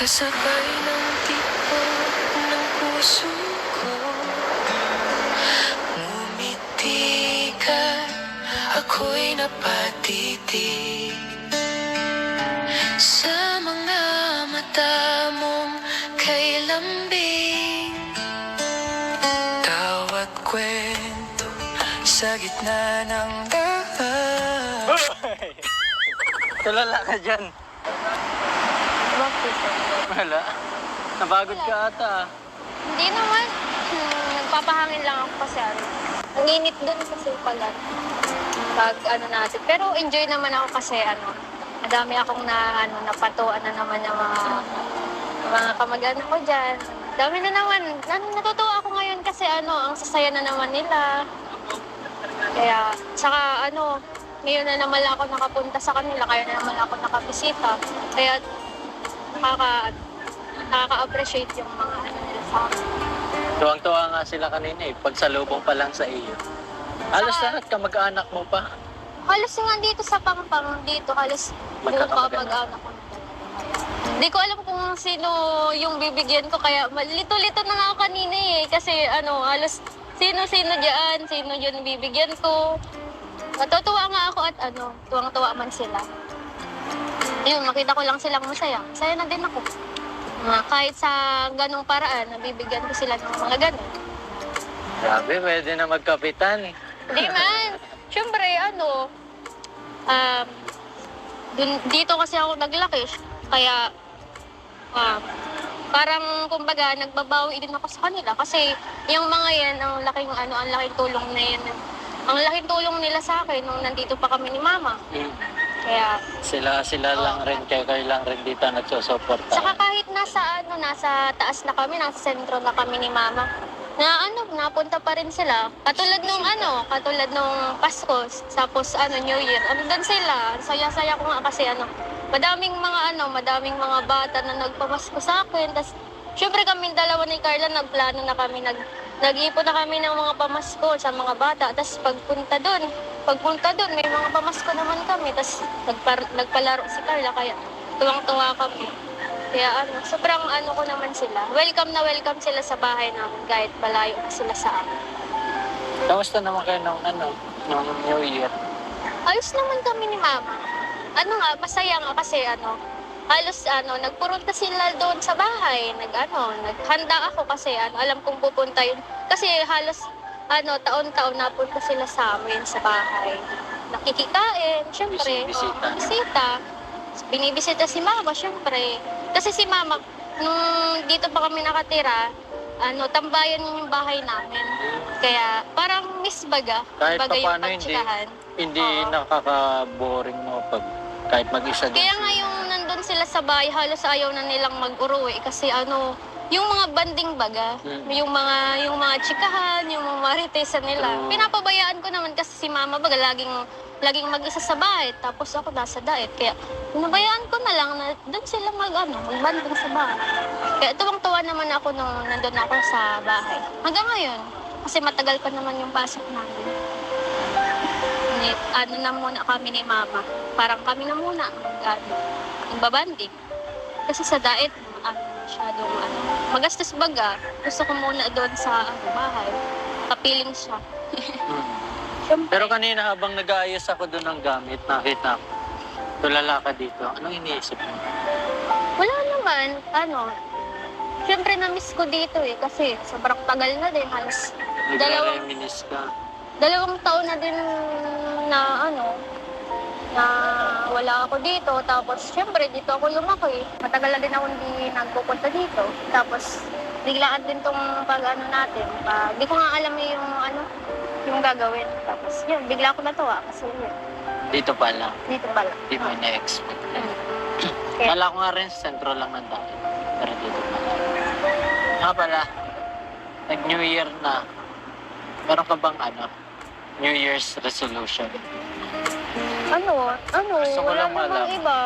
Kasabay ng tibok ng puso ko, ngumiti ka, ako'y napatitig sa mga mata mong kay lambing. Tawat kwento sa gitna ng daan. Tulala ka dyan. Bakit? Wala. Napagod ka ata. Hindi naman. Nagpapahangin lang ako kasi ang init dun kasi pag natin. Pero enjoy naman ako kasi madami akong napatuan na naman yung mga kamag-anak ko dyan. Dami na naman. Natutuwa ako ngayon kasi ang sasaya na naman nila. Kaya, saka ngayon na naman ako nakapunta sa kanila, kaya na naman ako nakabisita. Kaya, nakaka-appreciate yung mga nila sa akin. Tuwang-tuwa nga sila kanina pagsalubong pa lang sa iyo. Halos lahat kamag-anak mo pa. Halos nga dito sa Pampang, dito halos buo pa mag-anak ko. Hindi ko alam kung sino yung bibigyan ko, kaya lito-lito na nga ako kanina kasi halos sino-sino dyan, sino yun bibigyan ko. Natutuwa nga ako at tuwang-tuwa man sila. Yun, makita ko lang silang masaya. Masaya na din ako. Kahit sa ganong paraan, nabibigyan ko sila ng mga ganon. Grabe, pwede na magkapitan. Hindi man. Siyempre, dito kasi ako naglaki. Kaya, parang, kumbaga, nagbabawi din ako sa kanila. Kasi, yung mga yan, ang laking tulong na yan. Ang laking tulong nila sa akin nung nandito pa kami ni Mama. Kaya, Sila lang rin, kayo lang rin dito nagsusuporta. saka kahit nasa taas na kami, nasa sentro na kami ni Mama, napunta pa rin sila. Katulad nung Pasko, tapos New Year. Doon sila, saya-saya ko nga kasi madaming mga bata na nagpamasko sa akin. Tas, syempre kami dalawa ni Carla, nagplano na kami, nag-iipon na kami ng mga pamasko sa mga bata. Tas pagpunta doon, may mga pamasko naman kami. Tas nagpalaro si Carla, kaya tuwang-tuwa kami. Kaya sobrang ko naman sila. Welcome na welcome sila sa bahay namin kahit malayo na sila sa amin. Kamusta naman kayo nung New Year? Ayos naman kami ni Mama. Masaya nga kasi halos nagpunta sila doon sa bahay. Naghanda ako kasi alam kong pupunta yun. Kasi halos taon-taon napunta sila sa amin sa bahay. Nakikikain, syempre. Bisita. Bisita. Binibisita si Mama, syempre. Kasi si Mama, nung dito pa kami nakatira, tambayan yung bahay namin. Kaya parang miss baga. Kahit Baga yung paano pagtsikahan. hindi Oo. nakaka-boring mo kahit mag-isa din. Kaya nga yung nandun sila sa bahay, halos ayaw na nilang mag-uruwi kasi yung mga banding baga, yung mga chikahan, yung mga maritesan nila. Pinapabayaan ko naman kasi si Mama baga laging mag-isa sa bahay, tapos ako nasa diet. Kaya pinabayaan ko na lang na doon sila magbanding sa bahay. Kaya tuwang-tuwa naman ako nung nandun ako sa bahay. Hanggang ngayon, kasi matagal pa naman yung pasok namin. Na muna kami ni Mama. Parang kami na muna magbabanding. Kasi sa diet, masyadong magastos baga. Gusto ko muna doon sa bahay. Kapiling siya. Siyempre, Pero kanina habang nag-aayos ako doon ng gamit, nakita ko. Tulala ka dito. Anong iniisip mo? wala naman. Siyempre na-miss ko dito kasi sobrang tagal na din. Halos Nagre-reminis ka. 2 taon na din na na wala ako dito. Tapos, syempre, dito ako lumaki. Matagal na din ako hindi nagpupunta dito. Tapos, biglaan din tong natin. Di ko nga alam yung gagawin. Tapos, yun, bigla ako natuwa. Kasi yun, Dito pa lang. dito pala. Di mo na-expect. Kaya, Kala ko nga rin sa sentro lang ng dati. Pero dito pa lang. Nga pala, nag-New Year na. Meron ka bang New Year's resolution? Gusto ko wala lang namang malaman. iba.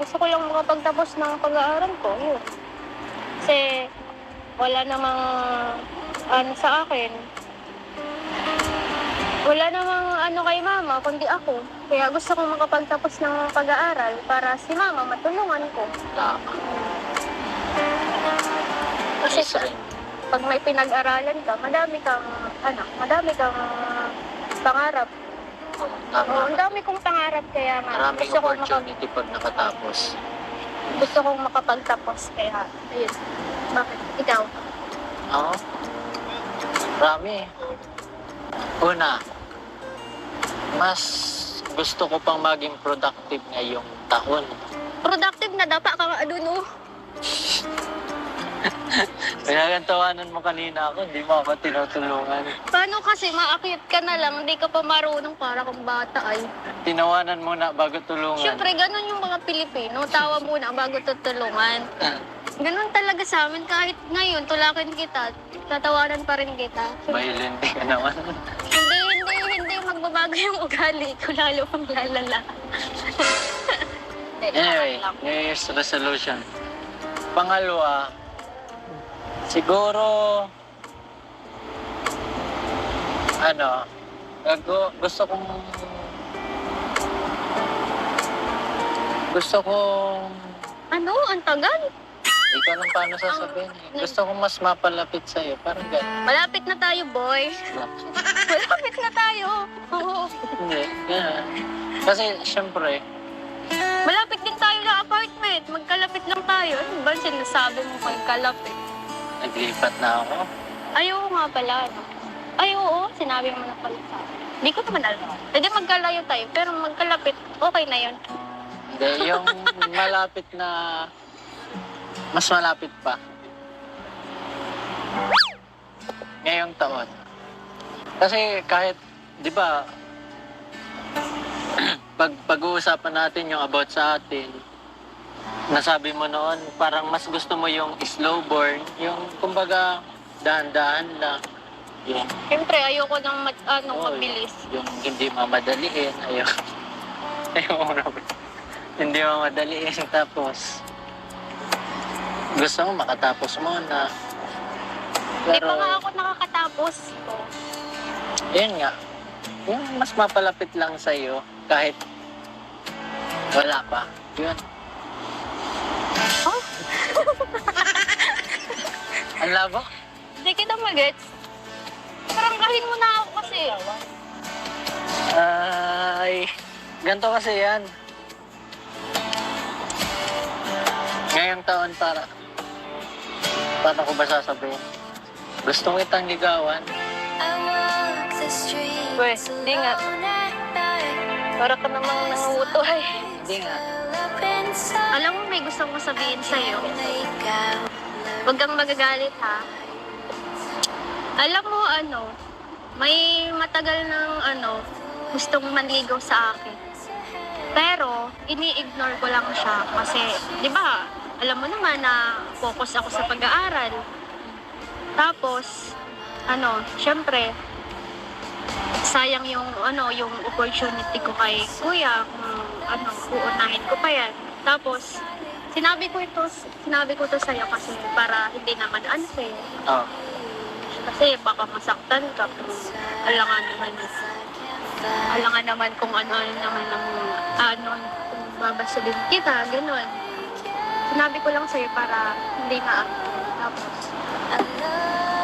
Gusto ko lang makapagtapos ng pag-aaral ko. Yun. Kasi, wala namang, sa akin. Wala namang kay Mama, kundi ako. Kaya gusto ko makapagtapos ng pag-aaral para si Mama matulungan ko. Tama. Kasi Yes rin. pag may pinag-aralan ka, madami kang pangarap. Oo, Tama. ang dami kong pangarap kaya nga Maraming gusto kong opportunity pag nakatapos. gusto kong makapagtapos kaya ayun. Bakit? Ikaw? Oo. Marami. Una, mas gusto ko pang maging productive ngayong taon. Productive na dapat ka nga doon, oh. Pinagantawanan mo kanina ako, hindi mo ako tinutulungan. Paano kasi maakyat ka na lang, hindi ka pa marunong para kang bata ay. Tinawanan muna bago tulungan. Siyempre, ganun yung mga Pilipino. Tawa muna bago tutulungan. Ganun talaga sa amin. Kahit ngayon, tulakin kita, tatawanan pa rin kita. Violent ka naman. Hindi magbabago yung ugali ko, lalo pang lalala. Anyway, New Year's resolution. Pangalawa, siguro, gusto kong, Ano? Ang tagal? hindi ko alam paano sasabihin eh. Gusto kong mas mapalapit sa'yo, parang gano'n. Malapit na tayo, boy. Malapit na tayo. Oo. Hindi, gano'n. Kasi, syempre, Malapit din tayo na apartment. Magkalapit lang tayo. Ano ba sinasabi mo magkalapit? naglipat na ako. Ay, oo nga pala. No? Ay, oo. Sinabi mo na pala sa akin. Hindi ko naman alam. Pwede magkalayo tayo, pero magkalapit, okay na yun. Hindi, yung malapit na, mas malapit pa. Ngayong taon. Kasi kahit, di ba, pag-uusapan natin yung about sa atin, nasabi mo noon, parang mas gusto mo yung slow burn, yung kumbaga, dahan-dahan lang. Yung, Siyempre, ayoko nang oh, mabilis. yung hindi mamadaliin, hindi mamadaliin, tapos, gusto mo makatapos muna. Hindi pa nga ako nakakatapos. Yun nga, yung mas mapalapit lang sa'yo, kahit wala pa. Yun. Oh? Ang labo. Hindi kita magets. Paranggahin mo na ako kasi. Ay, ganito kasi yan. Ngayong taon paano ko ba sasabihin? Gusto mo kitang ligawan? Weh, hindi nga. Para ka namang nangungutuhay. Hindi nga. Alam mo, may gusto kong sabihin sa'yo. Huwag kang magagalit, ha? Alam mo, may matagal ng, gustong manligaw sa akin. Pero, ini-ignore ko lang siya kasi, di ba, alam mo naman na focus ako sa pag-aaral. Tapos, syempre, sayang yung opportunity ko kay kuya kung uunahin ko pa yan. Tapos, sinabi ko to sa'yo kasi para hindi naman unfair. Oh. Kasi baka masaktan ka kung alangan naman kung ano-ano naman kung babasahin kita, gano'n. Sinabi ko lang sa'yo para hindi na tapos,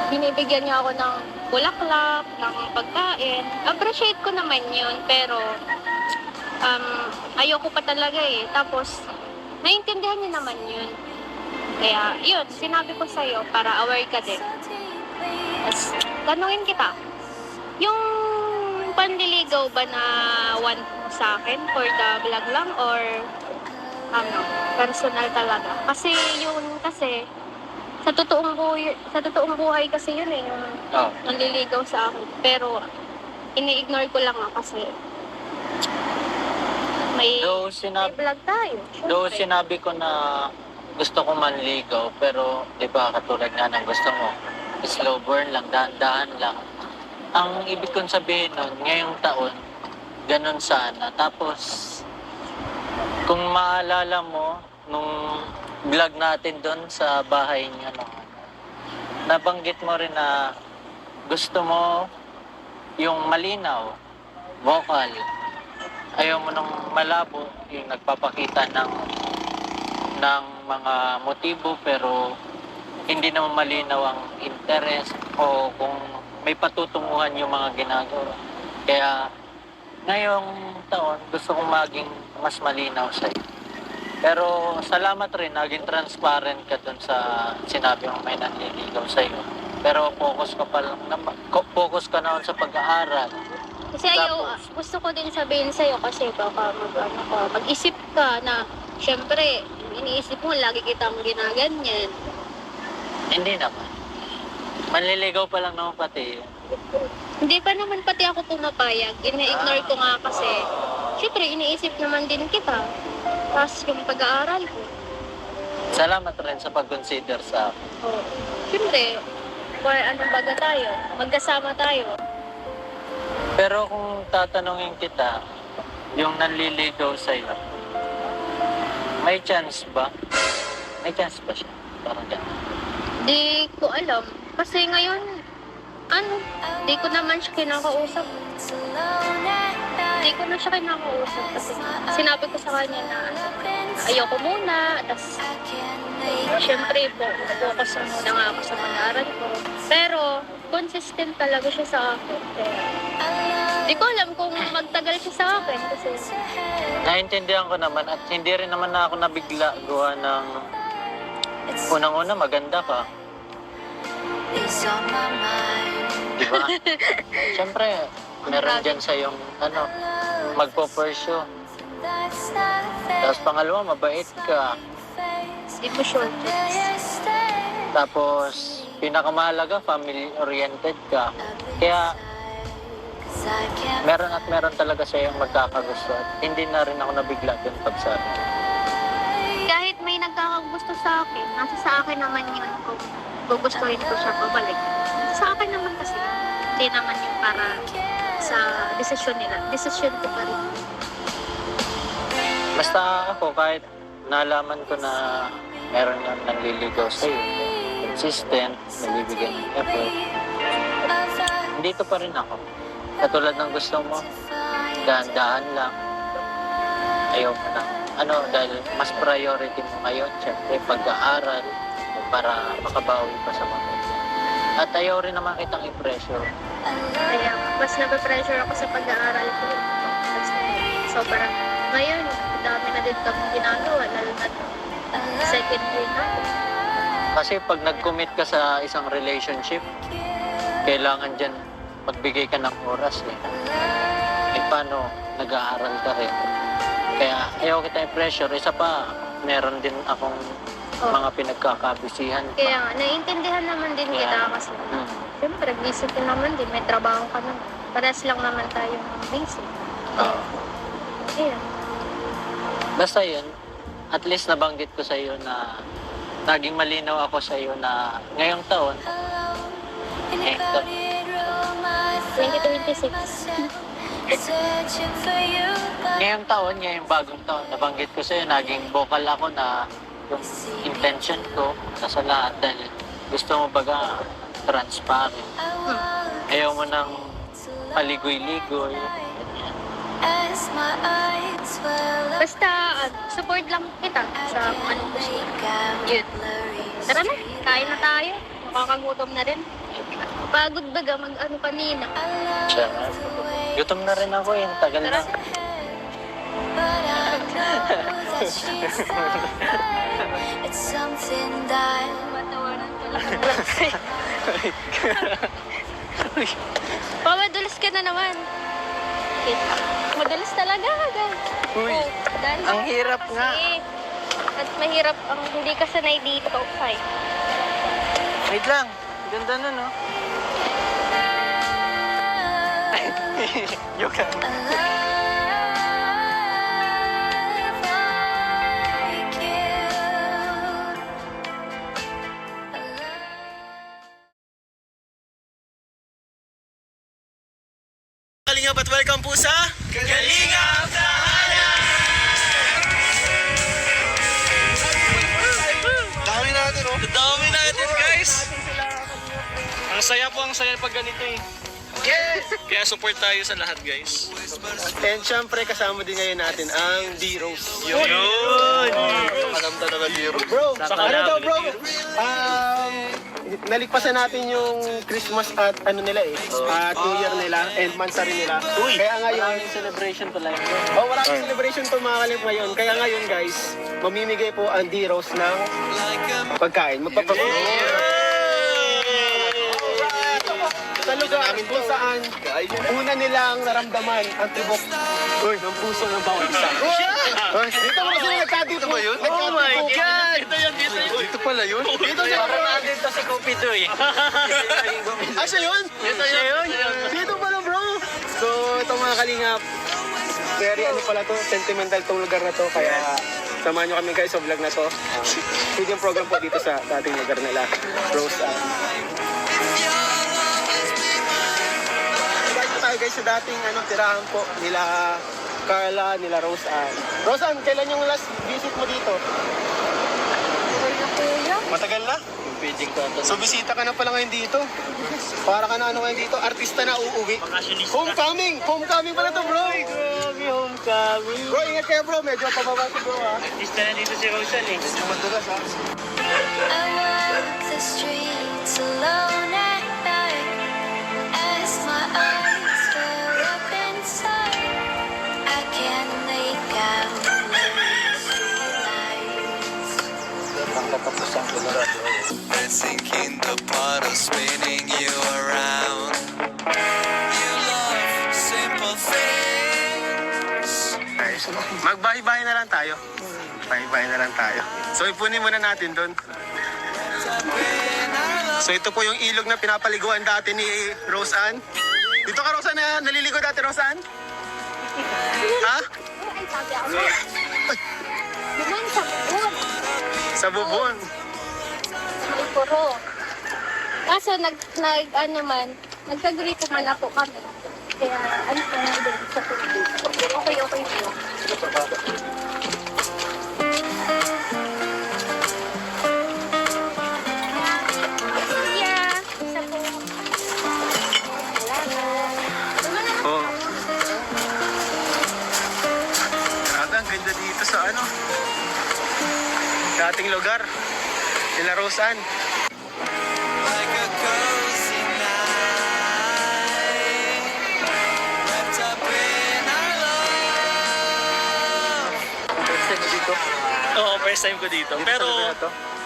binibigyan niya ako ng bulaklak, ng pagkain. Appreciate ko naman yun, pero ayoko pa talaga eh. Tapos, naiintindihan niya naman yun. Kaya, yun, sinabi ko sa'yo para aware ka din. Tapos, tanungin kita, yung panliligaw ba na want mo sa akin for the vlog lang or personal talaga? Kasi sa totoong buhay kasi yun eh, yung nanliligaw sa akin. Pero, ini-ignore ko lang kasi may vlog tayo. Though Syempre. sinabi ko na gusto ko manligaw, pero di ba katulad nga ng gusto mo, slow burn lang, dahan-dahan lang. Ang ibig kong sabihin nun, ngayong taon, ganun sana. Tapos, kung maalala mo, nung vlog natin doon sa bahay niya, nabanggit mo rin na gusto mo yung malinaw, vocal. Ayaw mo nung malabo, yung nagpapakita ng mga motibo pero hindi naman malinaw ang interest o kung may patutunguhan yung mga ginagawa. Kaya ngayong taon, gusto kong maging mas malinaw sa'yo. Pero salamat rin, naging transparent ka dun sa sinabi mo may nanliligaw sa'yo. Pero focus focus ka naman sa pag-aaral. Kasi gusto ko din sabihin sa'yo kasi baka mag-isip ka na syempre, iniisip mo, lagi kitang ginaganyan. Hindi naman. Manliligaw pa lang naman pati. Hindi pa naman pati ako pumapayag. Ina-ignore ko nga kasi, syempre, iniisip naman din kita. Tapos yung pag-aaral ko. Salamat rin sa pag-consider sa akin. Oh, syempre, anong baga tayo? Magkasama tayo. Pero kung tatanungin kita, yung nanliligaw sa'yo, may chance ba? May chance ba siya? Parang gano'n. Di ko alam. Kasi ngayon, di ko naman siya kinakausap. Di ko na siya kinakausap kasi sinabi ko sa kanya na ayoko muna. Tapos, syempre po, focus na muna nga ako sa pag-aaral ko. Pero, consistent talaga siya sa akin. Kaya, di ko alam kung magtagal siya sa akin kasi Naintindihan ko naman at hindi rin naman na ako nabigla gawa ng unang-una maganda ka. Diba? Siyempre, meron dyan sa yung magpo-pursue. Tapos pangalawa, mabait ka. di mo sure. Tapos, pinakamahalaga, family-oriented ka. Kaya, meron talaga sa yung magkakagusto. At hindi na rin ako nabigla dun pagsabi. Kahit may nagkakagusto sa akin, nasa sa akin naman yun kung gugustuhin ko siya pabalik. Sa akin naman kasi, hindi naman yun para sa desisyon nila. Desisyon ko pa rin. Basta ako, kahit nalaman ko na meron nang nanliligaw sa'yo, consistent, nagbibigay ng effort, dito pa rin ako. Katulad ng gusto mo, dahan-dahan lang. Ayaw mo na. Dahil mas priority mo ngayon, syempre, pag-aaral para makabawi pa sa mga. At ayaw rin naman kitang i-pressure. Kaya mas nape-pressure ako sa pag-aaral ko. Kasi sobrang ngayon, dami na din kami ginagawa, lalo na second year na ako. Kasi pag nag-commit ka sa isang relationship, kailangan dyan magbigay ka ng oras eh. Paano nag-aaral ka rin. Kaya ayaw kita i-pressure. Isa pa, meron din akong mga pinagkakabisihan pa. Kaya nga, naiintindihan naman din kita kasi siyempre, busy ka naman din, may trabaho ka naman. Parehas lang naman tayong busy. Oo. Kaya, Basta yun, at least nabanggit ko sa iyo na naging malinaw ako sa iyo na ngayong taon, 2026. ngayong taon, ngayong bagong taon, nabanggit ko sa iyo, naging vocal ako na yung intention ko nasa lahat dahil gusto mo baga transparent. Ayaw mo nang paligoy-ligoy. Basta, support lang kita sa kung anong gusto. Yun. Tara na, kain na tayo. Makakagutom na rin. Pagod baga kanina. Siya nga. Gutom na rin ako eh. Tagal na. Matawanan ko lang. Madalas ka na naman. Madalas talaga. Uy, Dahil ang hirap nga. At mahirap ang hindi ka sanay dito. Ay. Wait lang. Ganda na, no? Joke lang. Kalingap at welcome po sa Kalingap Tahanan! Dami natin, oh. Dami natin, guys. Ang saya pag ganito eh. Yes! Kaya support tayo sa lahat, guys. And syempre, kasama din ngayon natin ang D-Rose. Yun! Kalamta naman D-Rose. Bro, ano daw bro? Naligpasan natin yung Christmas at ano nila eh, New Year nila and Mansari nila. Kaya ngayon, Celebration pala yun. maraming celebration to mga kalip ngayon. Kaya ngayon guys, mamimigay po ang D-Rose ng pagkain. Sa lugar kung saan una nilang naramdaman ang tibok ng puso ng bawat isa. Dito mo sila nagkatito ba yun? Oh my God! Dito pala yun? Dito siya Dito si Cupido eh. Ah, siya yun? Siya yun. Dito pala bro. So, ito mga kalingap. Very ano pala to, sentimental tong lugar na to. Kaya samahan nyo kami guys sa vlog na to. Feeding program po dito sa ating lugar nila. Rose tayo guys sa dating tirahan po nila Carla, nila Rose Ann. Rose Ann, kailan yung last visit mo dito? Matagal na? Feeding ko ito. So bisita ka na pala ngayon dito. Para ka na ngayon dito, artista na uuwi. Homecoming! Homecoming pala to bro! Grabe, homecoming. Bro, ingat kayo bro, medyo pababa si bro ha. Artista na dito si Rosal eh. Medyo madulas ha. I walk the streets alone at night as my eyes fill up inside. I can't make out the streetlights. Katapusan ko na. Dancing in the puddle, spinning you around. You love simple things. Magbahay-bahay na lang tayo. Bahay-bahay na lang tayo. So ipunin muna natin doon. So ito po yung ilog na pinapaliguan dati ni Rose Ann. Dito ka Rose Ann na naliligo dati Rose Ann? Ha? Ay, sabi ako. Duman sa bubon. Sa bubon. May puro. Kaso nagkagripo man ako kami. Kaya ano pa na din sa tubig. Okay po. Yeah, isa po. Salamat. Oh. Grabe, ang ganda dito sa sa ating lugar. Nila Rose Ann. Like a cozy night, wrapped up in our love. Oo, first time ko dito. Pero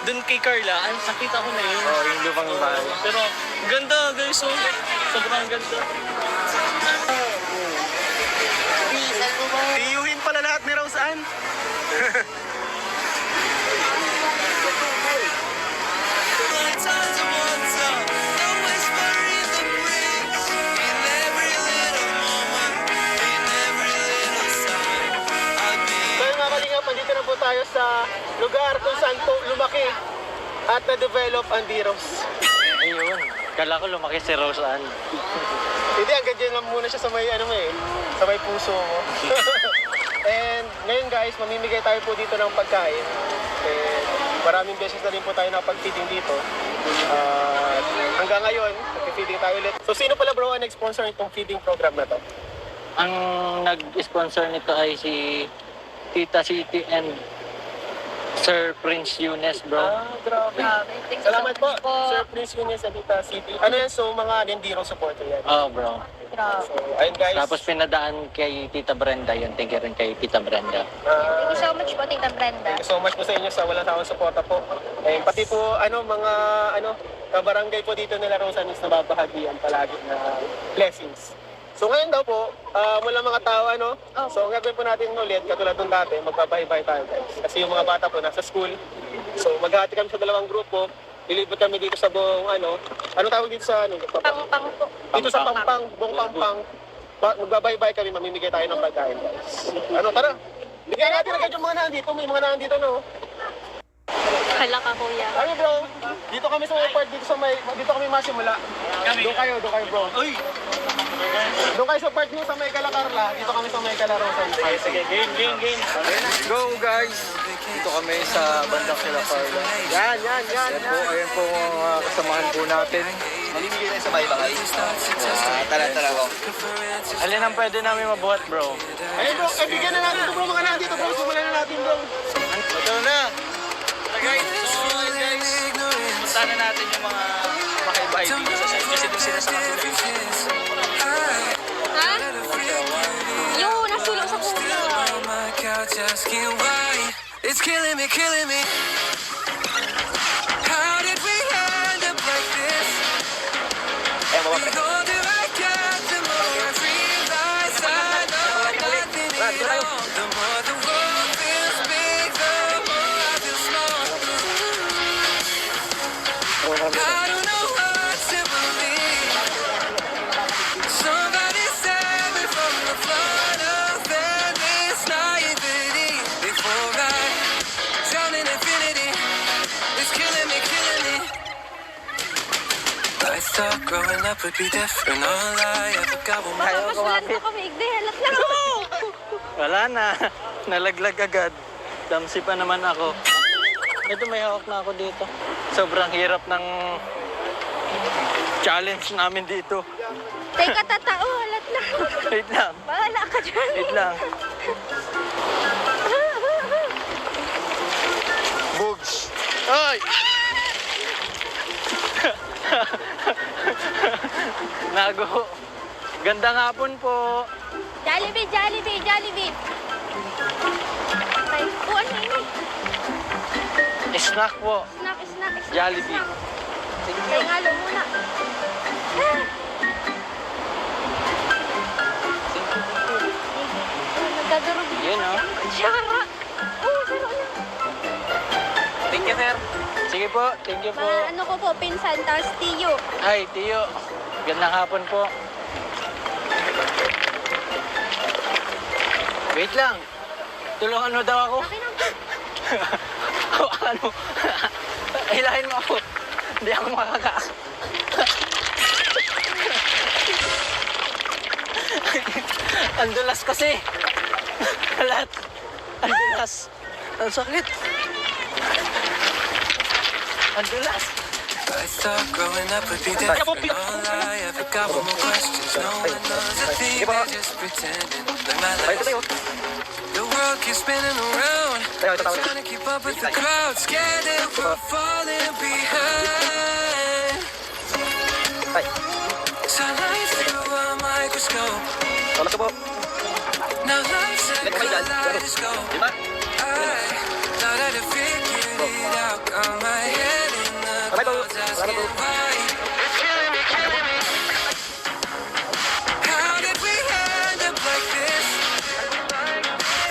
dun kay Carla, nakita ko na yun. Oh, yung lubang bahay. Pero ganda guys, so, sobrang ganda. Tiyuhin pala lahat ni Rose Ann. Lights on the water, the whisper in the breeze. In every little moment, in every little sign, I'll be. So mga kalingap, andito na po tayo sa lugar kung saan po lumaki at na-develop ang D-Rose. Ayun. Kala ko lumaki si Rose Ann. Hindi, hanggang dyan lang muna siya sa may, sa may puso mo. And ngayon guys, mamimigay tayo po dito ng pagkain. And maraming beses na rin po tayo napag-feeding dito. Hanggang ngayon, nag-feeding tayo ulit. So sino pala bro ang nag-sponsor itong feeding program na to? Ang nag-sponsor nito ay si Tita City and Sir Prince Yunes, bro. Grabe. Salamat po, Sir Prince Yunes at Tita City. Ano yan? So mga Nendiro supporter yan. Oh, bro. So ayun guys. Tapos pinadaan kay Tita Brenda, yun. Thank you rin kay Tita Brenda. Thank you so much po, Tita Brenda. Thank you so much po sa inyo sa walang tawang suporta po. Eh, pati po mga kabarangay po dito nila Rose Ann is nababahagian palagi na blessings. So ngayon daw po, mula mga tao so ang gagawin po natin ulit, katulad nung dati, magbabahay-bahay tayo guys. Kasi yung mga bata po nasa school. So maghahati kami sa dalawang grupo, ilibot kami dito sa buong ano tawag dito sa Pang-pang po. dito sa buong Pampang. Magbabaybay kami, mamimigay tayo ng pagkain guys. Tara. Bigyan natin agad yung mga nandito, may mga nandito no. Hala ka, kuya. Ano bro? Dito kami sa may part, dito kami masimula. Doon kayo bro. Uy! Doon kayo sa part nyo sa may Kalakarla, dito kami sa may Kalarosan. Sige, game. Go guys! Dito kami sa bandang sila Carla. Yan. Ayan po ang kasamahan po natin. Mamimigay tayo sa bahay-bahay. Tara. Alin ang pwede namin mabuhat, bro? Ayun bro, bigyan na natin ito bro, mga nandito bro. Simulan na natin bro. Ito na! Guys, punta na natin yung mga bahay-bahay dito sa side kasi doon sila sa kabila. Ha? Yung nasulong sa kuya. on my couch asking why it's killing me. How did we end up like this? The older I get, the more I realize I know nothing at all. The more the world feels big, the more I feel small. I don't know what to believe. Somebody save me from the flood of endless naivety. Before I drown in infinity, it's killing me. I thought growing up would be different. All I ever got was my Baka masulan pa kami, Igde. Halat na ako. Wala na. Nalaglag agad. Damsi pa naman ako. Ito, may hawak na ako dito. Sobrang hirap ng challenge namin dito. Teka, tatao. Halat na. Wait lang. Bahala ka dyan. Wait lang. Bugs. Ay! Nago. Gandang hapon po. Jollibee. Okay. Oh, ano yun? Snack po. Snack. Jollibee. Kaya ngalo muna. Nagkadurog. Yun, oh. Siya nga. Oh, pero ano? Thank you, sir. Sige po. Thank you po. Mga ano ko po, pinsan, tapos tiyo. Hi, Tiyo. Gandang hapon po. Wait lang. Tulungan mo daw ako. Akin ang... Hawakan mo. Hilahin mo ako. Hindi ako makaka... Ang dulas kasi. Halat. Ang dulas. Ang sakit. Ang dulas. I thought growing up would be different. All I ever got were more questions. No one knows a thing, they're just pretending. Like my life. The world keeps spinning around. Trying to keep up with the crowd. Scared that we're falling behind. So life through a microscope. Now life's a kaleidoscope. I thought I'd have figured it out. Got my head in the clouds asking why. It's killing me. How did we end up like this?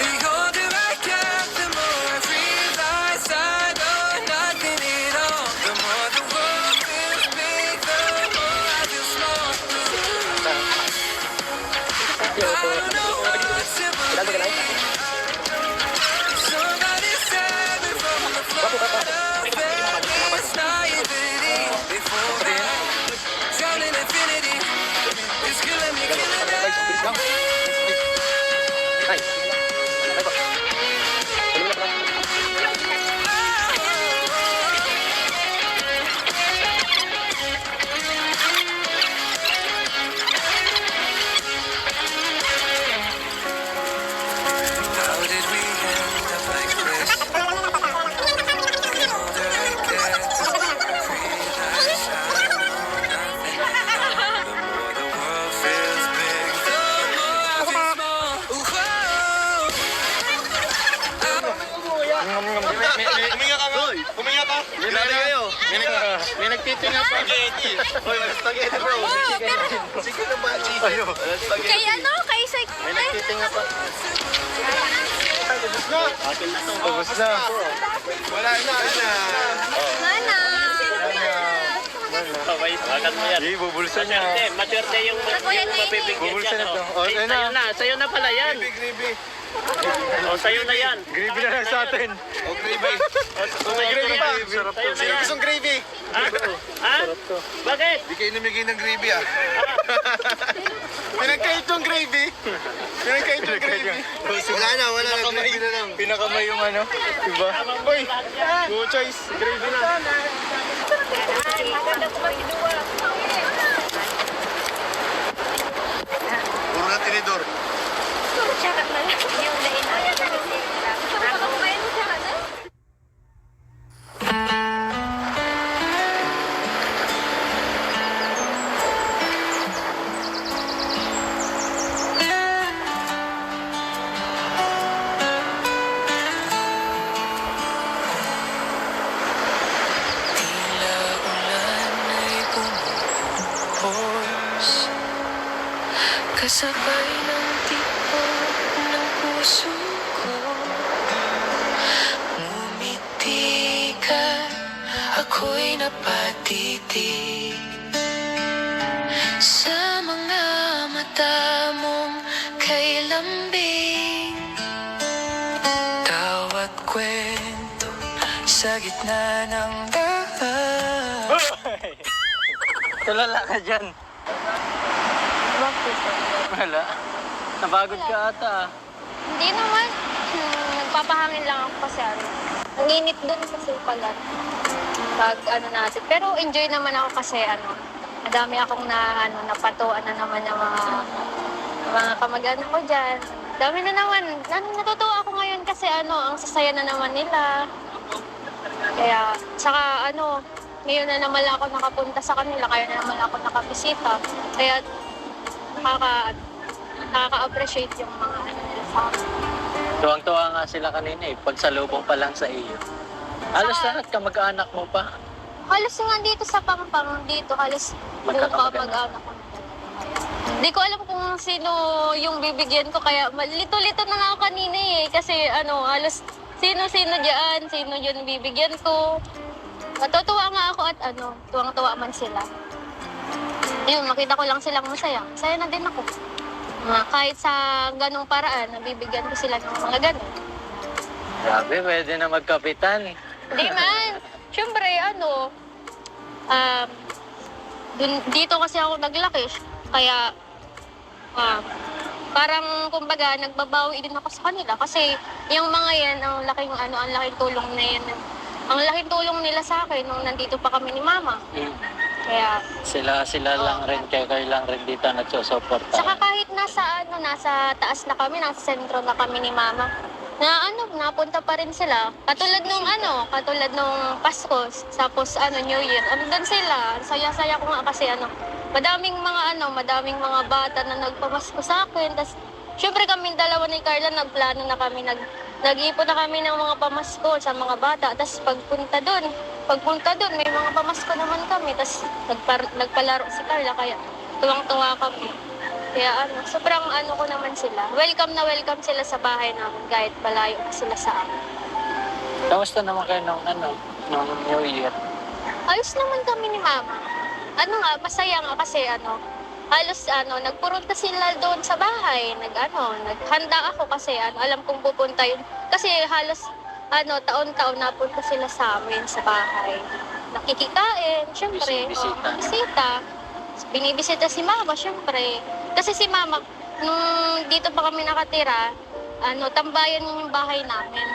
The older I get, the more I realize I know nothing at all. The more the world feels big, the more I feel small. I don't know what to believe. Somebody save me from the flood of endless naivety. Before I drown in infinity, it's killing me. How did we end up like this? The older I get, the more I realize I know nothing. The more the world feels big, the more I feel small. Huminga ka nga. Huminga ka. May nagtitinga pa. Spaghetti. Hoy, spaghetti bro. Sige na ba? Ayo. Kay ano? Kay Sek... May nagtitinga pa. Ubus na. Akin na to. Ubus na. Wala na. Mana? Okay, agad mo yan. Hindi, bubulsan niya. Materte yung Kuya Nini. Bubulsan na to. O, ayun na. Sa'yo na pala yan. Gravy. O, sa'yo na yan. Gravy na lang sa atin. O gravy. May gravy pa. Sarap to. Sino gustong gravy? Ha? Bakit? Di kayo namigay ng gravy ah. Pinagkait yung gravy. Pinagkait yung gravy. Wala na. Gravy na lang. Pinakamay yung ano. Diba? Uy, go choice. Gravy na. Maganda ko ba tinidor. Charot na lang. Yung lain na yun. Ako kumain mo charot na? Tila ulan ay bumubuhos, kasabay ng tibok ng puso ko. Ngumiti ka, ako'y napatitig sa mga mata mong kay lambing. Tawat kwento sa gitna ng daan. Tulala ka dyan. Bakit? Wala. Napagod ka ata. Hindi naman. Nagpapahangin lang ako kasi ano. Ang init dun kasi pala. Pag ano natin. Pero enjoy naman ako kasi ano. Madami akong napatuan na naman ng mga kamag-anak ko dyan. Dami na naman. Natutuwa ako ngayon kasi ano, ang sasaya na naman nila. Kaya, saka ano, ngayon na naman ako nakapunta sa kanila, kaya na naman ako nakabisita. Kaya, nakaka-appreciate yung mga ano nila sa akin. Tuwang-tuwa nga sila kanina eh. Pagsalubong pa lang sa iyo. Halos lahat kamag-anak mo pa. Halos nga dito sa Pampang, dito halos buo Magkakamag-anak. mag-anak ko. Hindi ko alam kung sino yung bibigyan ko, kaya lito-lito na nga ako kanina eh. Kasi ano, halos sino-sino dyan, sino yun bibigyan ko. Natutuwa nga ako at ano, tuwang-tuwa man sila. Yun, makita ko lang silang masaya. Masaya na din ako. Kahit sa ganong paraan, nabibigyan ko sila ng mga ganon. Grabe, pwede na magkapitan. Hindi man. Siyempre, ano, dito kasi ako naglaki. Kaya, parang, kumbaga, nagbabawi din ako sa kanila. Kasi, yung mga yan, ang laking tulong na yan. Ang laking tulong nila sa akin nung nandito pa kami ni Mama. Kaya, Sila lang rin, kayo lang rin dito nagsusuporta. saka kahit nasa taas na kami, nasa sentro na kami ni Mama, napunta pa rin sila. Katulad nung Pasko, tapos New Year. Doon sila. Saya-saya ko nga kasi madaming mga bata na nagpamasko sa akin. Tas syempre kami dalawa ni Carla nagplano na kami, nag-iipon na kami ng mga pamasko sa mga bata. Tas pagpunta doon, may mga pamasko naman kami. Tas nagpalaro si Carla, kaya tuwang-tuwa kami. Kaya sobrang ko naman sila. Welcome na welcome sila sa bahay namin kahit malayo sila sa amin. Kamusta naman kayo nung New Year? Ayos naman kami ni Mama. Masaya nga kasi halos nagpunta sila doon sa bahay. Naghanda ako kasi alam kong pupunta yun. Kasi halos taon-taon napunta sila sa amin sa bahay. Nakikikain, syempre. Bisita. Bisita. Binibisita si Mama, syempre. Kasi si Mama, nung dito pa kami nakatira, tambayan yun yung bahay namin.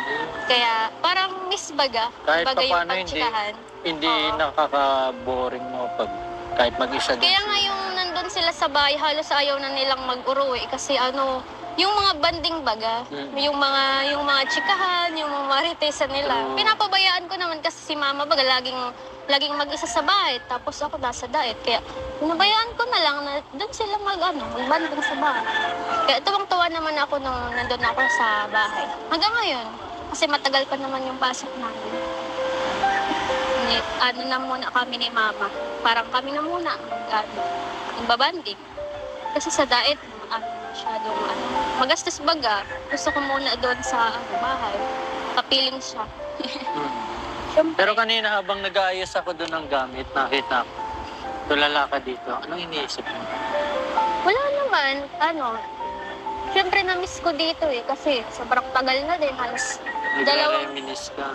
Kaya parang miss baga. Kahit Baga yung paano pagtsikahan. hindi Oo. nakaka-boring mo kahit mag-isa din. Kaya nga yung nandun sila sa bahay, halos ayaw na nilang mag-uruwi kasi yung mga banding baga, yung mga chikahan, yung mga maritesan nila. Pinapabayaan ko naman kasi si Mama baga laging mag-isa sa bahay, tapos ako nasa diet. Kaya pinabayaan ko na lang na doon sila magbanding sa bahay. Kaya tuwang-tuwa naman ako nung nandun ako sa bahay. Hanggang ngayon, kasi matagal pa naman yung pasok namin. Na muna kami ni Mama. Parang kami na muna magbabanding. Kasi sa diet, masyadong magastos baga. Gusto ko muna doon sa bahay. Kapiling siya. Siyempre. Pero kanina habang nag-aayos ako doon ng gamit, nakita ko. Tulala ka dito. Anong iniisip mo? Wala naman, siyempre na-miss ko dito kasi sobrang tagal na din, halos Nagre-reminis ka.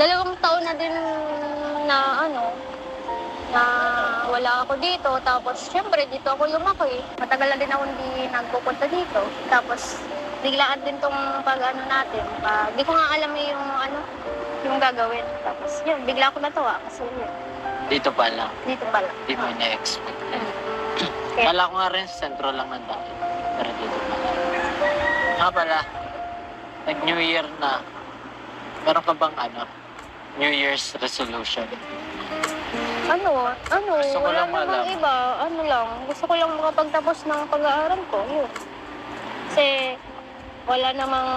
2 taon na din na na wala ako dito. Tapos siyempre dito ako lumaki. Matagal na din ako hindi nagpupunta dito. Tapos biglaan din tong natin. Di ko nga alam yung gagawin. Tapos yun, bigla ako natuwa kasi yun, Dito pa lang. dito pala. Hindi mo ina-expect. Kaya- Kala ko nga rin sa sentro lang ng dati. pero dito pa. Nga pala, nag-New Year na. Meron ka bang New Year's resolution? Gusto ko wala lang namang malaman. iba. Gusto ko lang makapagtapos ng pag-aaral ko. Yun. Kasi wala namang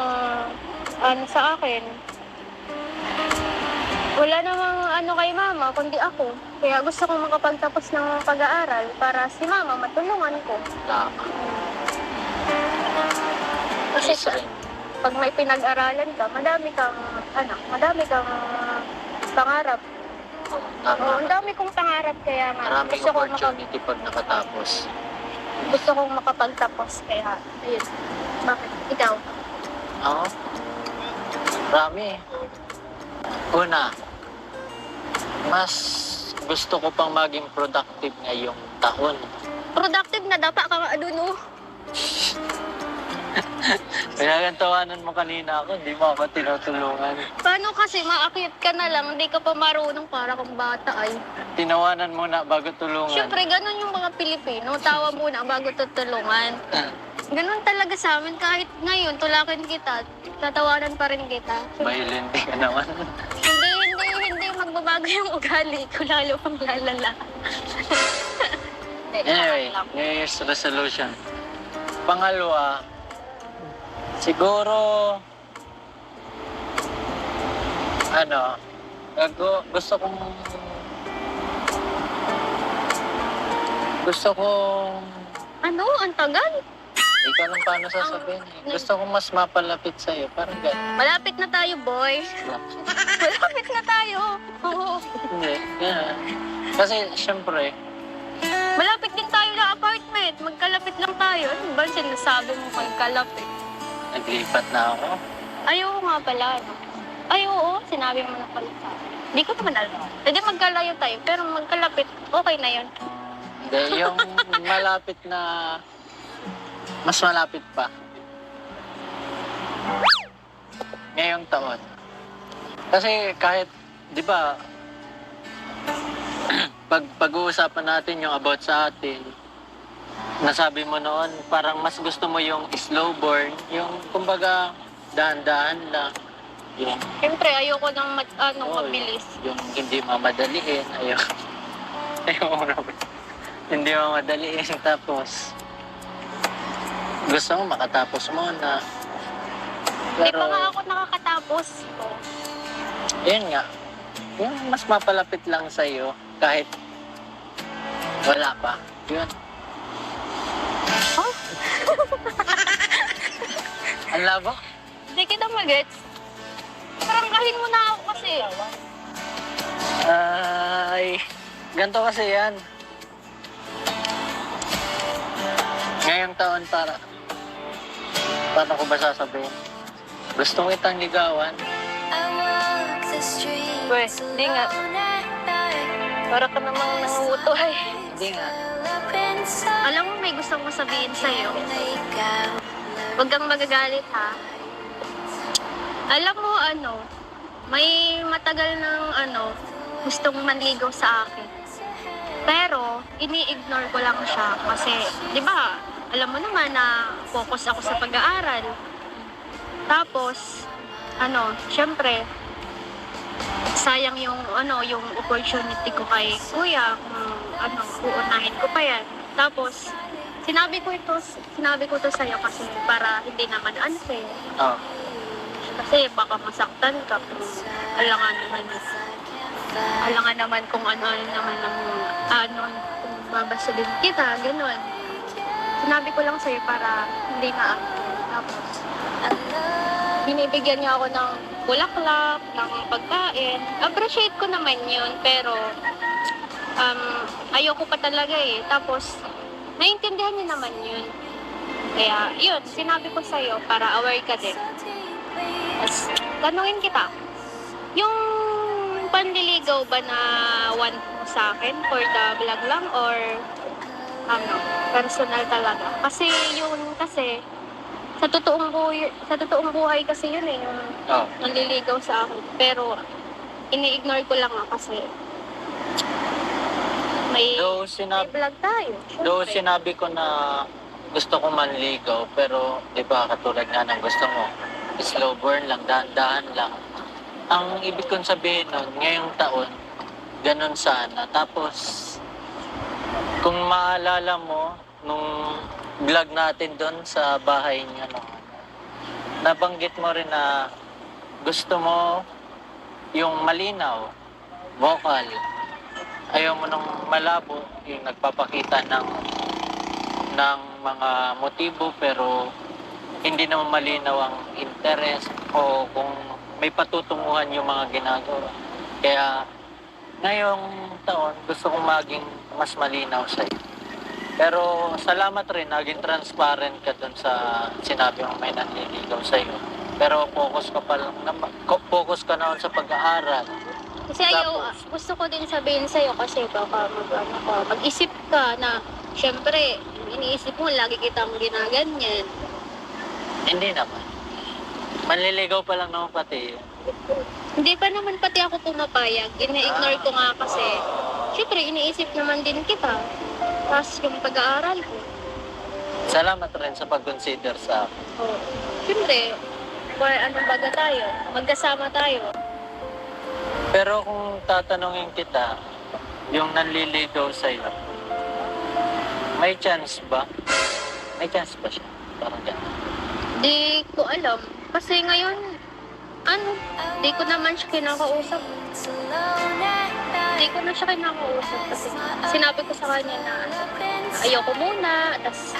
sa akin. Wala namang kay mama, kundi ako. Kaya gusto kong makapagtapos ng pag-aaral para si mama matulungan ko. Tama. Kasi Ayos rin. pag may pinag-aralan ka, madami kang pangarap. Tama. Ang dami kong pangarap kaya nga Maraming gusto kong opportunity pag nakatapos. gusto kong makapagtapos kaya ayun. Bakit? Ikaw? Oo. Marami. Una, mas gusto ko pang maging productive ngayong taon. Productive na dapat ka nga dun, oh. Pinagantawanan mo kanina ako, hindi mo ako tinutulungan. Paano kasi maakyat ka na lang, hindi ka pa marunong para kung bata ay. Tinawanan muna bago tulungan. Siyempre, ganun yung mga Pilipino. Tawa muna bago tutulungan. Ganun talaga sa amin. Kahit ngayon, tulakin kita, tatawanan pa rin kita. Violent ka naman. Hindi magbabago yung ugali ko, lalo pang lalala. Anyway, New Year's resolution. Pangalawa, siguro, gusto kong Ano? Ang tagal? Hindi ko alam paano sasabihin eh. Gusto kong mas mapalapit sa'yo. Parang gano'n. Malapit na tayo, boy. Malapit na tayo. Oo. Hindi, gano'n. Kasi, syempre, Malapit din tayo na apartment. Magkalapit lang tayo. Ano ba sinasabi mo magkalapit? naglipat na ako. Ayaw nga pala, no? Ay, oo. Sinabi mo na pala sa akin. Hindi ko naman alam. Pwede magkalayo tayo, pero magkalapit. Okay na yun. Hindi, yung malapit na, mas malapit pa. Ngayong taon. Kasi kahit, di ba, pag-uusapan natin yung about sa atin, nasabi mo noon, parang mas gusto mo yung slow burn, yung kumbaga dahan-dahan lang. Yung, Siyempre, ayoko nang Oo, mabilis. yung hindi mamadaliin, hindi mamadaliin, tapos gusto mo makatapos muna. Hindi pa nga ako nakakatapos. Yun nga, yung mas mapalapit lang sa'yo, kahit wala pa. Yun. Oh? Ang labo? Hindi kita magets. Paranggahin mo na ako kasi. Ay, ganito kasi yan. Ngayong taon paano ko ba sasabihin? Gusto kitang ligawan. Weh, hindi nga. Para ka namang nanguutoy. Hindi nga. Alam mo, may gusto kong sabihin sa'yo. Huwag kang magagalit, ha? Alam mo, may matagal ng, gustong manligaw sa akin. Pero, ini-ignore ko lang siya kasi, di ba, alam mo naman na focus ako sa pag-aaral. Tapos, syempre, sayang yung opportunity ko kay kuya kung uunahin ko pa yan. Tapos, sinabi ko to sa'yo kasi para hindi naman unfair. Oh. Kasi baka masaktan ka kung alangan naman kung ano naman kung babasa din kita, gano'n. Sinabi ko lang sa'yo para hindi na tapos. Binibigyan niya ako ng bulaklak, ng pagkain. Appreciate ko naman yun, pero ayoko pa talaga eh. Tapos, naiintindihan niya naman yun. Kaya, yun, sinabi ko sa'yo para aware ka din. Tapos, tanungin kita, yung panliligaw ba na want mo sa akin for the vlog lang or personal talaga? Kasi sa totoong buhay kasi yun eh, yung nanliligaw sa akin. Pero, ini-ignore ko lang kasi may Though vlog tayo. Though syempre. sinabi ko na gusto ko manligaw, pero di ba katulad nga ng gusto mo, slow burn lang, dahan-dahan lang. Ang ibig kong sabihin nun, ngayong taon, ganun sana. Tapos, kung maalala mo, nung vlog natin doon sa bahay niya, no, nabanggit mo rin na gusto mo yung malinaw, vocal. Ayaw mo nung malabo, yung nagpapakita ng mga motibo pero hindi naman malinaw ang interest o kung may patutunguhan yung mga ginagawa. Kaya ngayong taon, gusto kong maging mas malinaw sa'yo. Pero salamat rin, naging transparent ka dun sa sinabi mo may nanliligaw sa'yo. Pero focus ka na sa pag-aaral. Kasi gusto ko din sabihin sa'yo kasi baka mag-isip ka na syempre, iniisip mo lagi kitang ginaganyan. Hindi naman. Manliligaw pa lang naman pati. Hindi pa naman pati ako pumapayag. Ina-ignore ko nga kasi syempre, iniisip naman din kita. Tapos yung pag-aaral ko. Salamat rin sa pag-consider sa akin. Oh, syempre, anong baga tayo? Magkasama tayo. Pero kung tatanungin kita, yung nanliligaw sa'yo, may chance ba? May chance ba siya? Parang gano'n. Di ko alam. Kasi ngayon, di ko naman siya kinakausap. Di ko na siya kinakausap kasi sinabi ko sa kanya na ayoko muna. Tapos,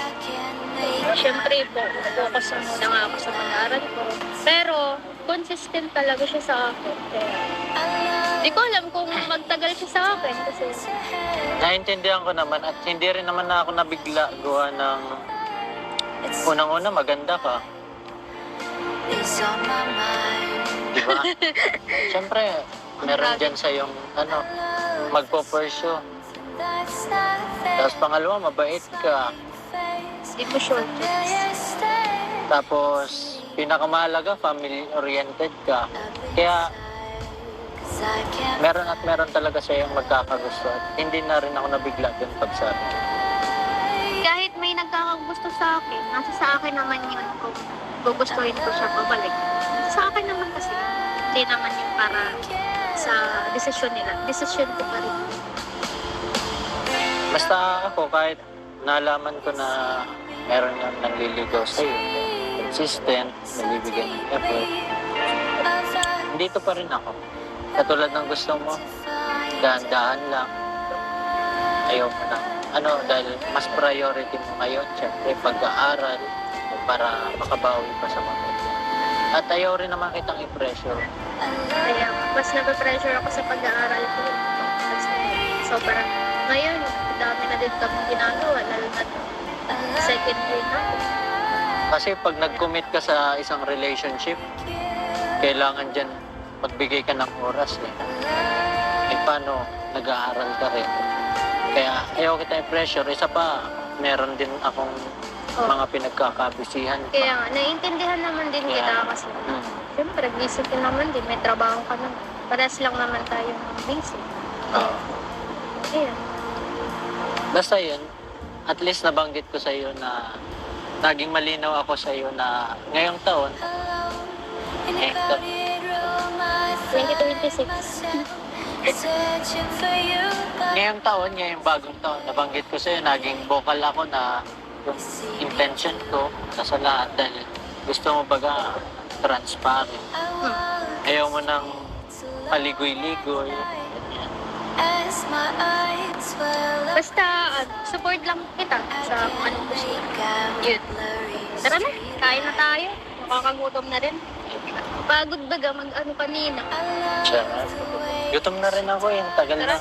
syempre, focus muna nga ako sa pag-aaral ko. Pero, consistent talaga siya sa akin. Di ko alam kung magtagal siya sa akin kasi Naintindihan ko naman at hindi rin naman na ako nabigla gawa ng unang-una maganda ka. Diba? Siyempre, meron dyan sa yung magpo-pursue. Tapos pangalawa, mabait ka. di ko sure. Tapos, pinakamahalaga, family-oriented ka. Kaya, meron talaga sa yung magkakagusto. At hindi na rin ako nabigla dun pagsabi. Kahit may nagkakagusto sa akin, nasa sa akin naman yun kung gugustuhin ko siya pabalik. Sa akin naman kasi, hindi naman yung para sa desisyon nila. Desisyon ko pa rin. Basta ako, kahit nalaman ko na meron yung nanliligaw sa'yo, consistent, nagbibigay ng effort, dito pa rin ako. Katulad ng gusto mo, dahan-dahan lang. Ayaw mo na. Dahil mas priority mo ngayon, syempre, pag-aaral para makabawi pa sa mga. At ayaw rin naman kitang i-pressure. Kaya mas nape-pressure ako sa pag-aaral ko. Kasi sobrang ngayon, dami na din kami ginagawa, lalo na second year na ako. Kasi pag nag-commit ka sa isang relationship, kailangan dyan magbigay ka ng oras eh. Paano nag-aaral ka rin? Kaya ayaw kita i-pressure. Isa pa, meron din akong mga pinagkakabisihan pa. Kaya nga, naiintindihan naman din kita kasi siyempre, busy ka naman din, may trabaho ka naman. Parehas lang naman tayo busy. Oo. Ayan. Basta yun, at least nabanggit ko sa iyo na naging malinaw ako sa iyo na ngayong taon, 2026. ngayong taon, ngayong bagong taon, nabanggit ko sa iyo, naging vocal ako na yung intention ko sa lahat dahil gusto mo baga transparent. Ayaw mo nang paligoy-ligoy. Basta, support lang kita sa anong gusto. Yun. Tara na, kain na tayo. Nakakagutom na rin. Pagod baga kanina. Siyempre. Gutom na rin ako eh. Tagal na.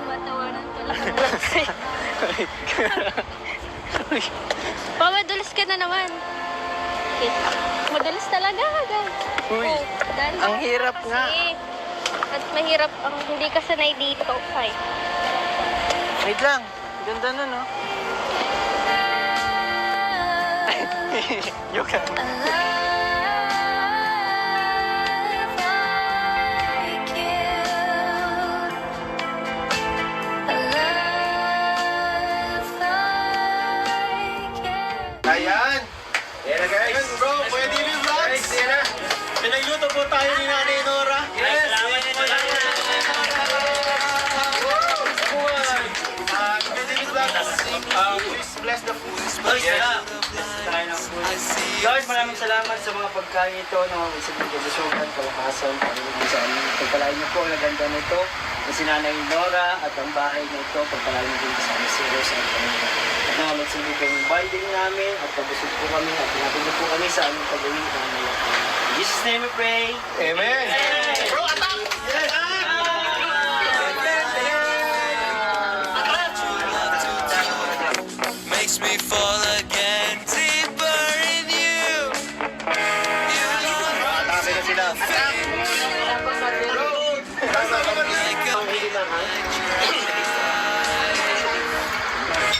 Matawanan talaga. Mamadulas ka na naman. Madulas talaga. Uy, Dahil ang hirap nga. At mahirap ang hindi ka sanay dito. Ay. Wait lang. Ganda nun, no? Yoga. Ayan na guys. Ayan bro, Kuya TV Vlogs. Guys, ayan na. Pinagluto po tayo ni Nanay Nora. Yes, salamat din po. Kuya TV Vlogs, please bless the food. Lord, maraming salamat sa mga pagkain ito na sa pagkabasugan, kalakasan, Panginoon sa amin. Pagpalain niyo po ang ganda nito na si Nanay Nora at ang bahay na ito. Pagpalain niyo din sa amin si Rose at Panginoon. At na magsilbi po yung binding namin at pabusog po kami at pinatulog po kami sa aming pag-uwi na ngayon. In Jesus' name we pray. Amen. Bro, attack! Makes me fall again deeper in you. You Atake na sila.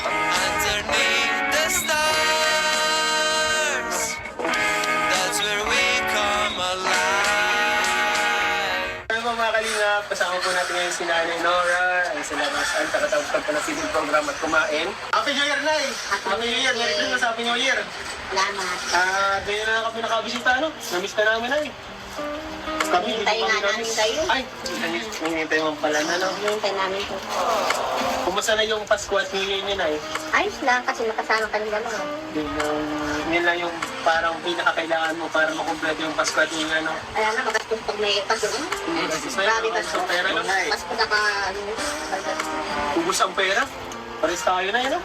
underneath the stars. That's where we come alive. Ano po mga kalingap, kasama po natin ngayon si Nanay Nora, ang salamat saan, kakatapos pa ng feeding program at kumain. Happy New Year, Nay! Happy New Year! Merry Christmas, Happy New Year! Salamat. Ganyan na kami nakabisita, ano? Namiss ka namin, Nay. Kami, hindi Hintayin pa nga kami namin namiss. kayo. Ay, hinihintay mo pala na, no? Hinintay namin po. Kumusta na yung Pasko at New Year niyo, Nay? Ayos lang kasi makasama kami dalawa. Yun lang yung parang pinakakailangan mo para makumpleto yung Pasko at New Year, no? Kaya nga, magastos pag may paso. Marami paso. Pera, no? Pasko na ka, Ubus ang pera. Pares tayo na yun, no?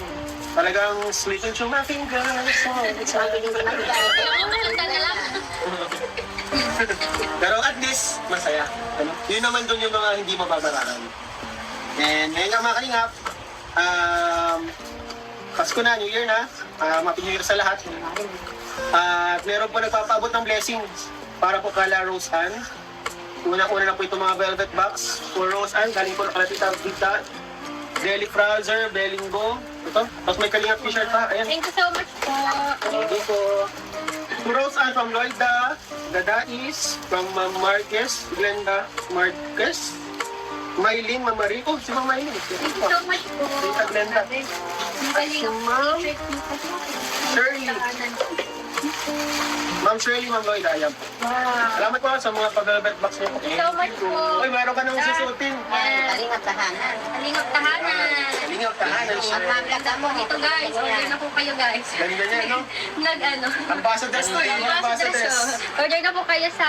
Talagang sweet and yung my fingers. sabi din naman tayo. Pero at least, masaya. Ano? Yun naman doon yung mga hindi mababarangan. And ngayon nga mga kalingap, Pasko na, New Year na. Happy New Year sa lahat. At meron po nagpapaabot ng blessings para po kala Rose Ann. Unang-una na po itong mga velvet box for Rose Ann. Galing po na kalapit ang Vita. Deli Fraser, Bellingo. Ito. Tapos may kalingap t-shirt pa. Ayan. Thank you so much po. Thank you po. To Rose Ann from Loida, Dadais, from Ma'am Marquez, Glenda Marquez, Maylin, Mamari. Oh, si Ma'am Maylin. Thank you so much po. Tita Glenda. Ma'am Shirley. Ma'am Shirley, Ma'am Loida. Ayan po. Salamat po sa mga pag-velvet box niyo. Thank you so much po. Uy, mayroon ka nang susutin. Kalingap tahanan. Kalingap tahanan. Kalingap tahanan. Ang maganda mo. Ito guys, order na po kayo guys. Ganyan, no? Nag-ano. Ambassadors to, yung ambassadors. Order na po kayo sa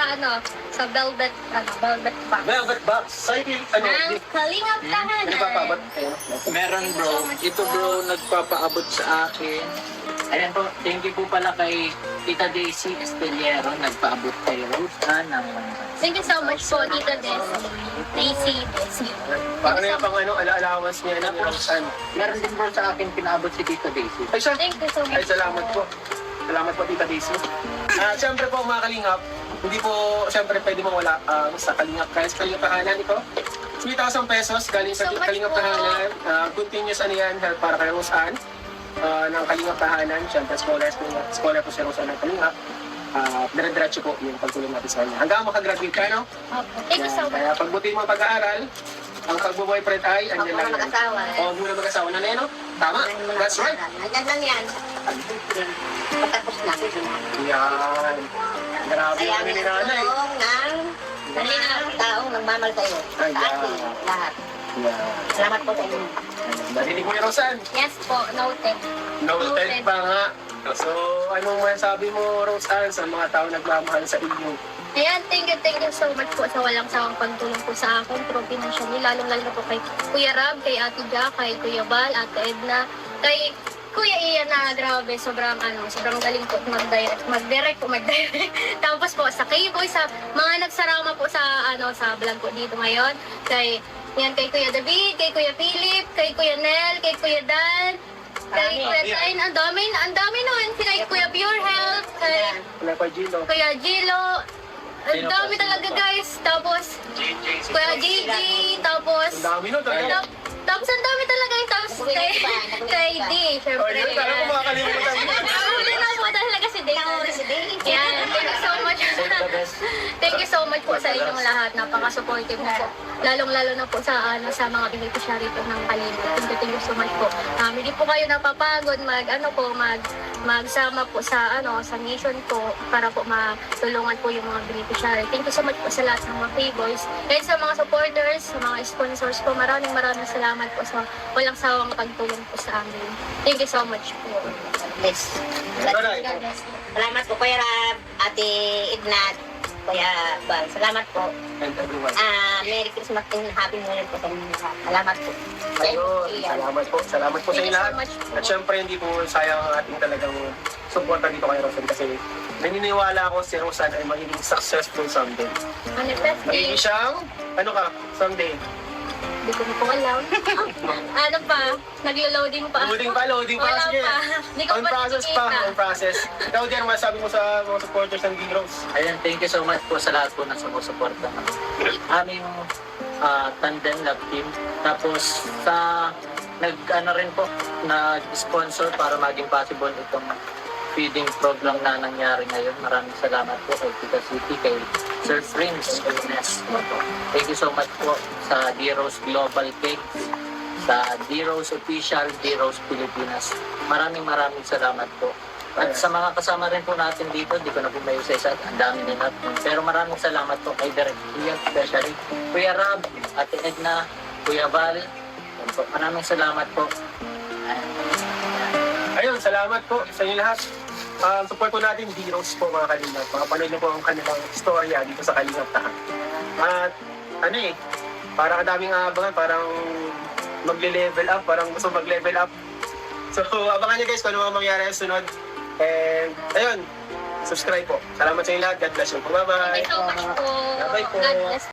sa velvet box. Velvet box. Cycle, ano? Ang Kalingap tahanan. Pinapapabot. Meron bro. Ito bro, nagpapaabot sa akin. Ayan po, thank you po pala kay Tita Daisy Esteliero. Nagpaabot kay Rose Ann ng Thank you so much po, Tita Daisy. Paano yung pang ano, ala-allowance niya na Rose Ann? Meron din bro sa akin pinaabot si Tita Daisy. Ay, siya. Thank you so Ay, much. salamat po. Salamat po, Tita Daisy. Siyempre po, mga kalingap, hindi po, siyempre, pwede mo wala sa kalingap. Kaya sa kalingap tahanan ito, 3,000 pesos galing sa So much kalingap po. tahanan. Continuous ano yan, help para kay Rose Ann. Ng kalingap tahanan, siyempre, scholar po si Rose Ann ng kalingap. Dire-diretso po yung pagtulong natin sa kanya. Hanggang makagraduate ka, no? Thank you so much. Kaya pagbuti mo ang pag-aaral, ang pagbo-boyfriend ay, Huwag andyan mo lang na yan. mag-asawa. O, huwag mo na mag-asawa na no? Tama? That's right. Nandyan lang yan. Patapos na. Yan. Grabe Kaya yung ano ni nanay. ng taong nagmamahal sa'yo. Sa atin, lahat. Yan. Salamat po sa inyo. Narinig mo ni Rosan. Yes po, noted. Noted pa nga. So, anong masabi mo, Rosan, sa mga tao nagmamahal sa inyo? Ayan, thank you so much po sa walang sawang pagtulong po sa akin, pro financially, lalong-lalo na po kay Kuya Rab, kay Ate Ja, kay Kuya Bal, Ate Edna, kay Kuya Ian na grabe, sobrang galing po mag-direct. Tapos po sa K-Boy, sa mga nagsarama po sa sa vlog ko dito ngayon, kay Kuya David, kay Kuya Philip, kay Kuya Nel, kay Kuya Dan, kay Kuya Tain, ang dami nun, kay Kuya Pure Health, kay Wala pa, Gino. Kuya Gilo, ang dami talaga guys. Tapos, Kuya Gigi, tapos, Ang dami nun talaga. tapos ang dami talaga yung tapos kay D, syempre. Ay, yun, kala ko makakalimutan mo. Ako din na po talaga si D. Yan, thank you so much. Save the best Thank you so much po sa inyong lahat. Napaka-supportive na po. Lalong-lalo na po sa mga beneficiary po ng Kalingap. Thank you so much po. Hindi po kayo napapagod magsama po sa sa mission po para po matulungan po yung mga beneficiary. Thank you so much po sa lahat ng mga favors. And sa mga supporters, sa mga sponsors po, maraming salamat po sa walang sawang pagtulong po sa amin. Thank you so much po. Bless. Alright. Salamat po, Kuya Rab, Ate Ignat, Kuya Bal. Salamat po. And everyone. Merry Christmas and Happy New Year po sa inyo lahat. Salamat po. Ayun, salamat po. Salamat po sa Thank inyo you so lahat. much po. At syempre, hindi po sayang ang ating talagang suporta dito kay Rosan kasi naniniwala ako si Rosan ay magiging successful someday. Manifesting. Magiging siyang, someday. Hindi ko na po alam. Ano pa? Naglo-loading pa. Loading pa. Wala Sige. pa. Hindi ko On pa process nakikita. Ikaw, Dian, masabi mo sa mga supporters ng D-Rose? Ayan, thank you so much po sa lahat po na sumusuporta ng aming Tandem Love Team. Tapos sa nag-sponsor para maging possible itong feeding program na nangyari ngayon. Maraming salamat po kay Tita City, kay Sir Prince Ernest. Thank you so much po sa D-Rose Global Cakes, sa D-Rose Official, D-Rose Pilipinas. Maraming salamat po. At sa mga kasama rin po natin dito, di ko na po may isa-isa, ang dami nila. Pero maraming salamat po kay Direk Ian, especially Kuya Rab, Ate Edna, Kuya Val. Yan po. Maraming salamat po. Ayun, salamat po sa inyo lahat. Support po natin D-Rose po mga Kalingap. Makapanood niyo po ang kanilang istorya dito sa Kalingap Tahan. At parang kadaming abangan, parang magle-level up, parang gusto mag-level up. So, abangan niyo guys kung ano mga mangyari sa sunod. And, ayun, subscribe po. Salamat sa inyo lahat. God bless you. Bye-bye. Thank you so much po. Bye-bye po. God bless.